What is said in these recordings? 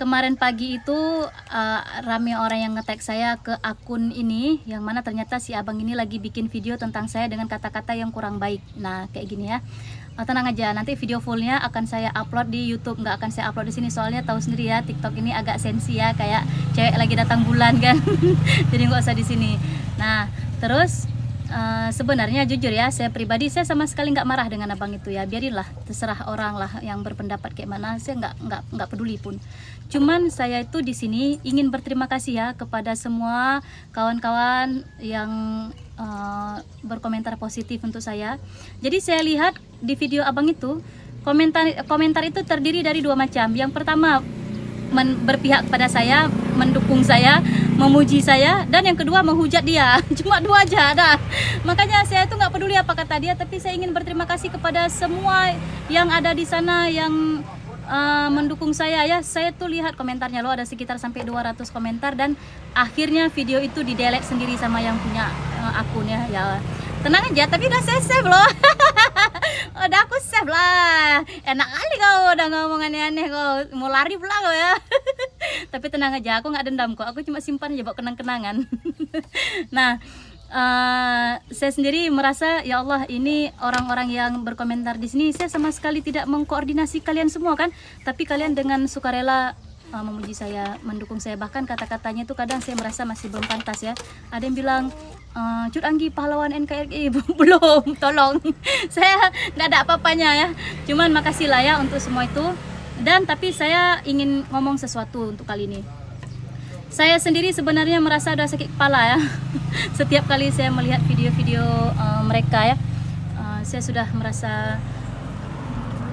kemarin pagi itu rame orang yang nge-tag saya ke akun ini, yang mana ternyata si abang ini lagi bikin video tentang saya dengan kata-kata yang kurang baik. Nah, kayak gini ya. Tenang aja, nanti video fullnya akan saya upload di YouTube, nggak akan saya upload di sini, soalnya tahu sendiri ya, TikTok ini agak sensi ya, kayak cewek lagi datang bulan kan. Jadi nggak usah di sini. Nah, terus sebenarnya jujur ya, saya pribadi saya sama sekali nggak marah dengan abang itu ya. Biarinlah, terserah orang lah yang berpendapat kayak mana. Saya nggak peduli pun. Cuman saya itu di sini ingin berterima kasih ya kepada semua kawan-kawan yang berkomentar positif untuk saya. Jadi saya lihat di video abang itu komentar itu terdiri dari dua macam. Yang pertama berpihak pada saya, mendukung saya, memuji saya, dan yang kedua menghujat dia. Cuma dua aja dah. Makanya saya tuh nggak peduli apa kata dia, tapi saya ingin berterima kasih kepada semua yang ada di sana yang mendukung saya ya. Saya tuh lihat komentarnya loh, ada sekitar sampai 200 komentar, dan akhirnya video itu di-delete sendiri sama yang punya akun ya. Ya tenang aja, tapi udah saya save loh. Udah aku save lah. Enak kali kau udah ngomong aneh-aneh, kau mau lari pula kau ya. Tapi tenang aja, aku nggak dendam kok, aku cuma simpan aja buat kenang-kenangan. Nah, saya sendiri merasa ya Allah, ini orang-orang yang berkomentar di sini saya sama sekali tidak mengkoordinasi kalian semua kan, tapi kalian dengan sukarela memuji saya, mendukung saya. Bahkan kata-katanya itu kadang saya merasa masih belum pantas ya. Ada yang bilang Cut Anggi pahlawan NKRI. Belum, tolong. Saya nggak ada apa-apanya ya. Cuman makasih lah ya untuk semua itu. Dan tapi saya ingin ngomong sesuatu untuk kali ini. Saya sendiri sebenarnya merasa udah sakit kepala ya. Setiap kali saya melihat video-video mereka ya, saya sudah merasa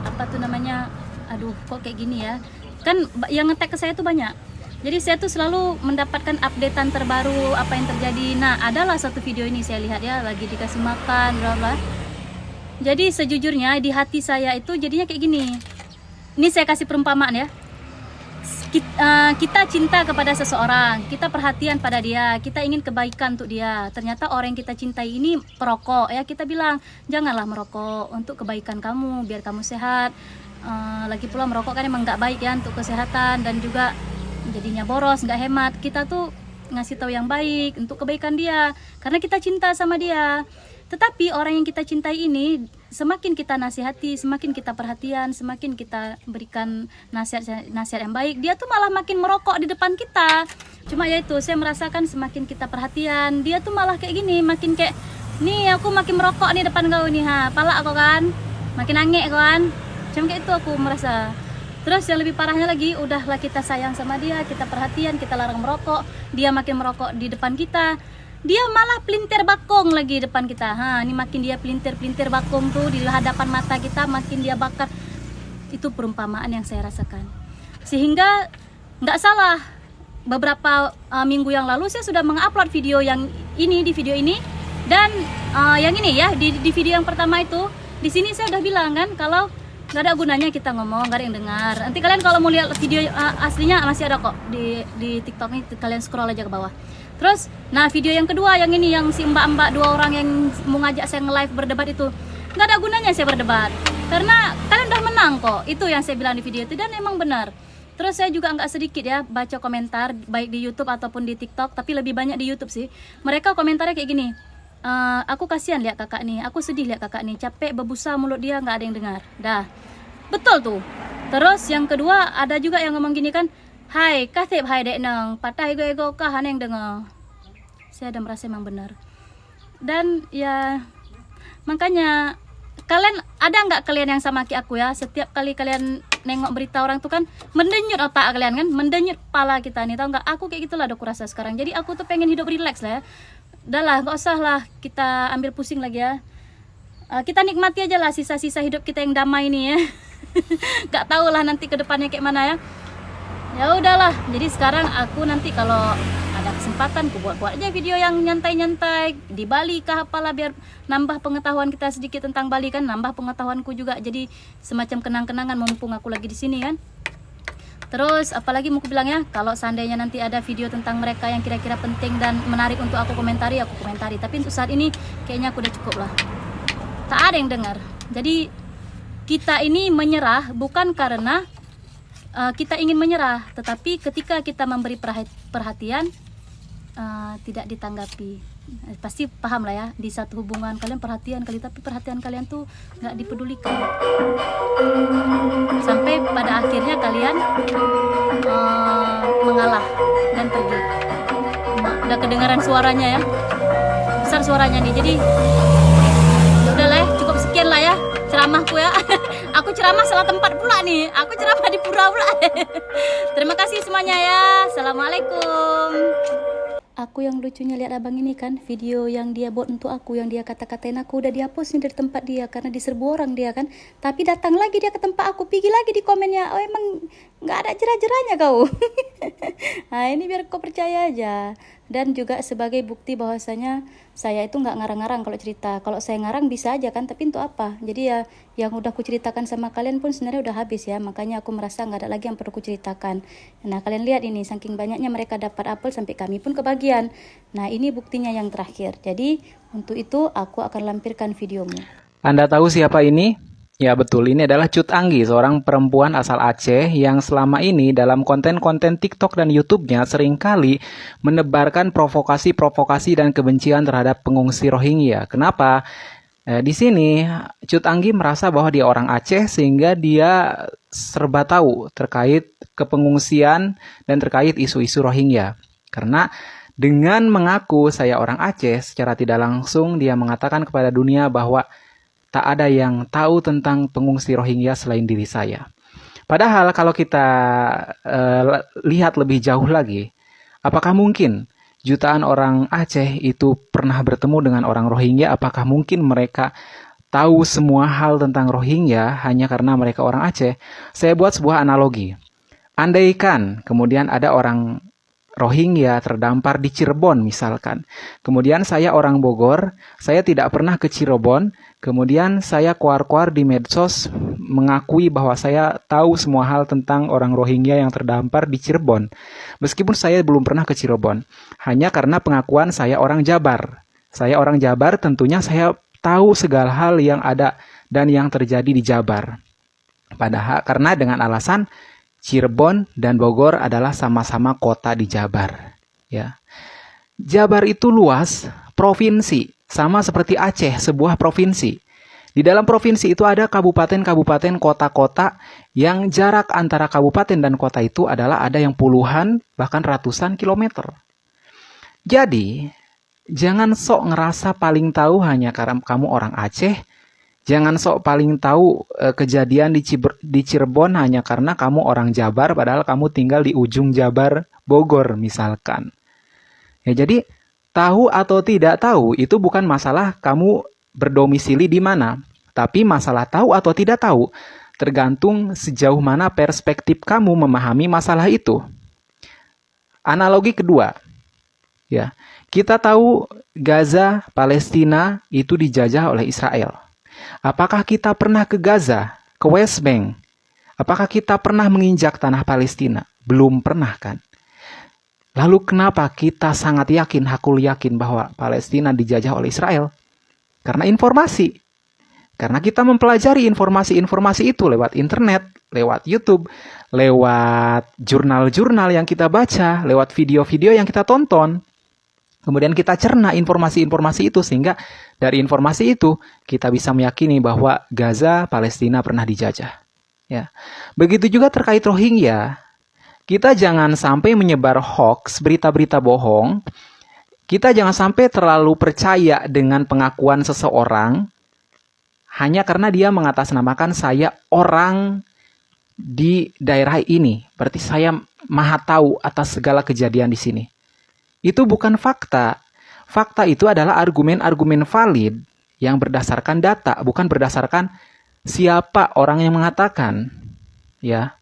apa tuh namanya, aduh kok kayak gini ya. Kan yang nge-tag ke saya tuh banyak. Jadi saya tuh selalu mendapatkan updatean terbaru apa yang terjadi. Nah, adalah satu video ini saya lihat ya, lagi dikasih makan bla bla. Jadi sejujurnya di hati saya itu jadinya kayak gini. Ini saya kasih perumpamaan ya. Kita cinta kepada seseorang, kita perhatian pada dia, kita ingin kebaikan untuk dia. Ternyata orang yang kita cintai ini perokok ya, kita bilang janganlah merokok, untuk kebaikan kamu, biar kamu sehat. Lagi pula merokok kan emang nggak baik ya untuk kesehatan, dan juga jadinya boros, nggak hemat. Kita tuh ngasih tahu yang baik untuk kebaikan dia, karena kita cinta sama dia. Tetapi orang yang kita cintai ini, semakin kita nasihati, semakin kita perhatian, semakin kita berikan nasihat yang baik, dia tuh malah makin merokok di depan kita. Cuma ya itu, saya merasakan semakin kita perhatian, dia tuh malah kayak gini, makin kayak, nih aku makin merokok nih depan kau nih, pala aku kan, makin angek kan. Cuma kayak itu aku merasa. Terus yang lebih parahnya lagi, udahlah kita sayang sama dia, kita perhatian, kita larang merokok, dia makin merokok di depan kita. Dia malah pelintir bakong lagi depan kita. Ini makin dia pelintir bakong tuh di hadapan mata kita, makin dia bakar. Itu perumpamaan yang saya rasakan. Sehingga nggak salah, beberapa minggu yang lalu saya sudah mengupload video yang ini, di video ini, dan yang ini ya, di video yang pertama itu, di sini saya udah bilang kan kalau nggak ada gunanya kita ngomong, nggak ada yang dengar. Nanti kalian kalau mau lihat video aslinya masih ada kok di TikTok ini, kalian scroll aja ke bawah. Terus, nah video yang kedua yang ini, yang si mbak-mbak dua orang yang mau ngajak saya nge-live berdebat itu, nggak ada gunanya saya berdebat, karena kalian udah menang kok. Itu yang saya bilang di video itu, dan emang benar. Terus saya juga nggak sedikit ya baca komentar, baik di YouTube ataupun di TikTok, tapi lebih banyak di YouTube sih. Mereka komentarnya kayak gini, aku kasihan lihat kakak nih, aku sedih lihat kakak nih, capek berbusa mulut dia, nggak ada yang dengar. Dah, betul tuh. Terus yang kedua ada juga yang ngomong gini kan, hai kasih hai dek neng patah ego kah yang dengar. Saya ada merasa emang benar. Dan ya makanya kalian ada nggak kalian yang sama kayak aku ya, setiap kali kalian nengok berita orang tuh kan mendenyut otak kalian kan, mendenyut kepala kita nih, tau nggak? Aku kayak gitulah aku rasa sekarang. Jadi aku tuh pengen hidup relax lah ya. Udah lah, nggak usah lah kita ambil pusing lagi ya. Kita nikmati aja lah sisa-sisa hidup kita yang damai ini ya. Gak tau lah nanti ke depannya kayak mana ya. Ya udahlah, jadi sekarang aku nanti kalau ada kesempatan aku buat aja video yang nyantai-nyantai di Bali kah apalah, biar nambah pengetahuan kita sedikit tentang Bali kan, nambah pengetahuanku juga, jadi semacam kenang-kenangan mumpung aku lagi di sini kan. Terus apalagi mau aku bilang ya, kalau seandainya nanti ada video tentang mereka yang kira-kira penting dan menarik untuk aku komentari, aku komentari. Tapi untuk saat ini kayaknya aku udah cukup lah, tak ada yang dengar. Jadi kita ini menyerah bukan karena kita ingin menyerah, tetapi ketika kita memberi perhatian tidak ditanggapi. Pasti paham lah ya, di satu hubungan kalian perhatian kali, tapi perhatian kalian tuh nggak dipedulikan, sampai pada akhirnya kalian mengalah dan pergi. Udah kedengaran suaranya ya, besar suaranya nih. Jadi udah lah ya, cukup sekian lah ya ceramahku ya. Aku ceramah salah tempat pula nih, aku ceramah di pura pula. Terima kasih semuanya ya, assalamualaikum. Aku yang lucunya lihat abang ini kan, video yang dia buat untuk aku, yang dia kata-katain aku udah dihapus nih dari tempat dia karena diserbu orang dia kan. Tapi datang lagi dia ke tempat aku, pergi lagi di komennya, oh emang nggak ada jerah-jerahnya kau. Nah ini biar kau percaya aja. Dan juga sebagai bukti bahwasanya saya itu nggak ngarang-ngarang kalau cerita. Kalau saya ngarang bisa aja kan, tapi untuk apa? Jadi ya yang udah aku ceritakan sama kalian pun sebenarnya udah habis ya. Makanya aku merasa nggak ada lagi yang perlu aku ceritakan. Nah kalian lihat ini, saking banyaknya mereka dapat apel sampai kami pun kebagian. Nah ini buktinya yang terakhir. Jadi untuk itu aku akan lampirkan videomu. Anda tahu siapa ini? Ya betul, ini adalah Cut Anggi, seorang perempuan asal Aceh yang selama ini dalam konten-konten TikTok dan YouTube-nya seringkali menebarkan provokasi-provokasi dan kebencian terhadap pengungsi Rohingya. Kenapa? Di sini Cut Anggi merasa bahwa dia orang Aceh sehingga dia serba tahu terkait kepengungsian dan terkait isu-isu Rohingya. Karena dengan mengaku saya orang Aceh, secara tidak langsung dia mengatakan kepada dunia bahwa tak ada yang tahu tentang pengungsi Rohingya selain diri saya. Padahal kalau kita lihat lebih jauh lagi, apakah mungkin jutaan orang Aceh itu pernah bertemu dengan orang Rohingya? Apakah mungkin mereka tahu semua hal tentang Rohingya hanya karena mereka orang Aceh? Saya buat sebuah analogi. Andaikan kemudian ada orang Rohingya terdampar di Cirebon misalkan. Kemudian saya orang Bogor, saya tidak pernah ke Cirebon, kemudian saya kuar-kuar di medsos mengakui bahwa saya tahu semua hal tentang orang Rohingya yang terdampar di Cirebon. Meskipun saya belum pernah ke Cirebon, hanya karena pengakuan saya orang Jabar. Saya orang Jabar, tentunya saya tahu segala hal yang ada dan yang terjadi di Jabar. Padahal karena dengan alasan Cirebon dan Bogor adalah sama-sama kota di Jabar. Ya. Jabar itu luas, provinsi, sama seperti Aceh, sebuah provinsi. Di dalam provinsi itu ada kabupaten-kabupaten, kota-kota yang jarak antara kabupaten dan kota itu adalah ada yang puluhan, bahkan ratusan kilometer. Jadi, jangan sok ngerasa paling tahu hanya karena kamu orang Aceh. Jangan sok paling tahu kejadian di Cirebon hanya karena kamu orang Jabar, padahal kamu tinggal di ujung Jabar, Bogor misalkan. Ya, jadi tahu atau tidak tahu itu bukan masalah kamu berdomisili di mana, tapi masalah tahu atau tidak tahu tergantung sejauh mana perspektif kamu memahami masalah itu. Analogi kedua, ya, kita tahu Gaza, Palestina itu dijajah oleh Israel. Apakah kita pernah ke Gaza, ke West Bank? Apakah kita pernah menginjak tanah Palestina? Belum pernah kan? Lalu kenapa kita sangat yakin, hakul yakin bahwa Palestina dijajah oleh Israel? Karena informasi. Karena kita mempelajari informasi-informasi itu lewat internet, lewat YouTube, lewat jurnal-jurnal yang kita baca, lewat video-video yang kita tonton. Kemudian kita cerna informasi-informasi itu sehingga dari informasi itu kita bisa meyakini bahwa Gaza, Palestina pernah dijajah. Ya. Begitu juga terkait Rohingya, kita jangan sampai menyebar hoax, berita-berita bohong. Kita jangan sampai terlalu percaya dengan pengakuan seseorang hanya karena dia mengatasnamakan saya orang di daerah ini. Berarti saya maha tahu atas segala kejadian di sini. Itu bukan fakta. Fakta itu adalah argumen-argumen valid yang berdasarkan data, bukan berdasarkan siapa orang yang mengatakan. Ya.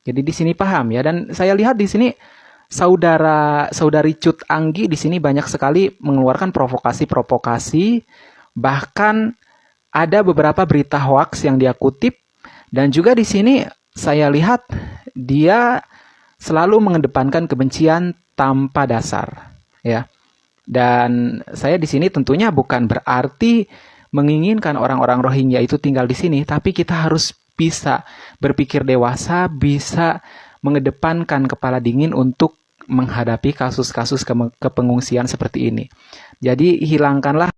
Jadi di sini paham ya, dan saya lihat di sini saudari Cut Anggi di sini banyak sekali mengeluarkan provokasi-provokasi, bahkan ada beberapa berita hoax yang dia kutip, dan juga di sini saya lihat dia selalu mengedepankan kebencian tanpa dasar, ya. Dan saya di sini tentunya bukan berarti menginginkan orang-orang Rohingya itu tinggal di sini, tapi kita harus bisa berpikir dewasa, bisa mengedepankan kepala dingin untuk menghadapi kasus-kasus kepengungsian seperti ini. Jadi hilangkanlah